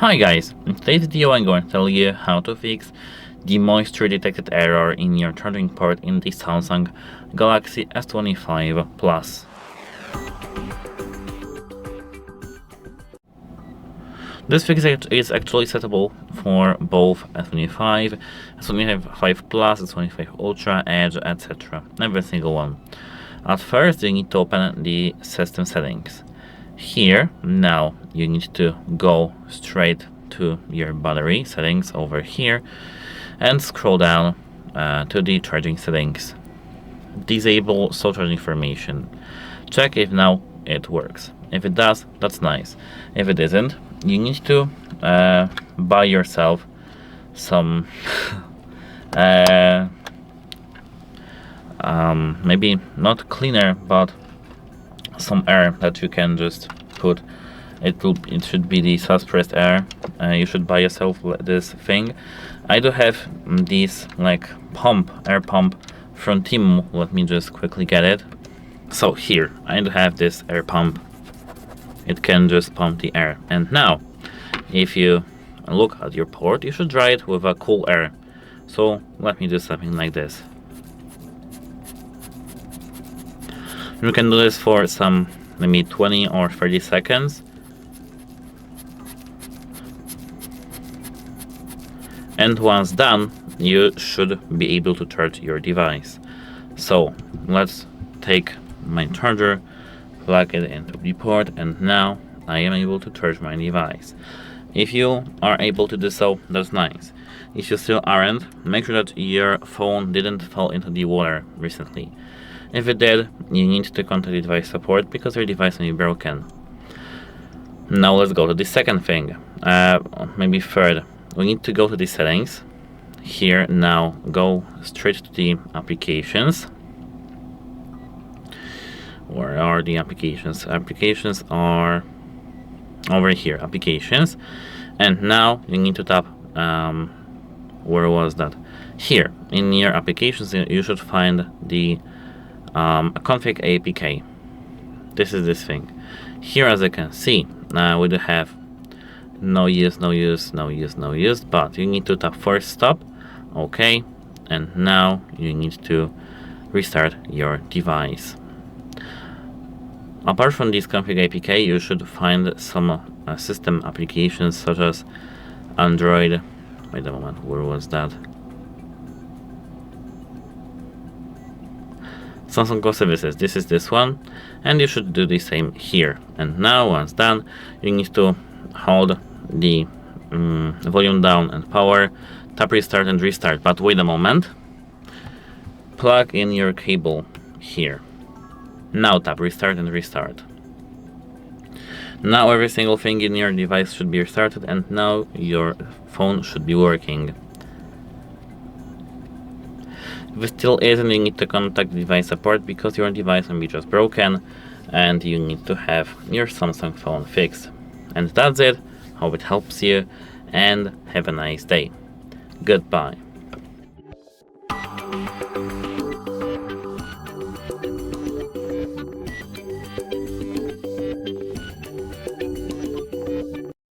Hi guys, in today's video I'm going to tell you how to fix the moisture detected error in your charging port in the Samsung Galaxy S25 Plus. This fix is actually settable for both S25, S25 Plus, S25 Ultra, Edge, etc. Every single one. At first you need to open the system settings. Here, now you need to go straight to your battery settings over here and scroll down to the charging settings. Disable slow charging information. Check if now it works. If it does, that's nice. If it isn't, you need to buy yourself some maybe not cleaner, but some air that you can just put. It should be the suppressed air. You should buy yourself this thing. I do have this like air pump from Temu. Let me just quickly get it. So here I do have this air pump. It can just pump the air. And now if you look at your port, you should dry it with a cool air. So let me do something like this. You can do this for some maybe 20 or 30 seconds. And once done, you should be able to charge your device. So let's take my charger, plug it into the port, and now I am able to charge my device. If you are able to do so, that's nice. If you still aren't, make sure that your phone didn't fall into the water recently. If it did, you need to contact the device support because your device may be broken. Now let's go to the second thing, maybe third. We need to go to the settings. Here now go straight to the applications. Where are the applications? Applications are over here, applications. And now you need to tap, where was that? Here, in your applications, you should find the config APK. This is this thing. Here, as you can see, we do have no use, but you need to tap force stop. Okay, and now you need to restart your device. Apart from this config APK, you should find some system applications such as Android. Wait a moment, where was that? Samsung Go Services, this is this one, and you should do the same here. And now once done, you need to hold the volume down and power, tap restart and restart. But wait a moment, plug in your cable here. Now tap restart and restart. Now every single thing in your device should be restarted, and now your phone should be working. If it still isn't, you need to contact the device support because your device may be just broken and you need to have your Samsung phone fixed. And that's it. Hope it helps you and have a nice day. Goodbye.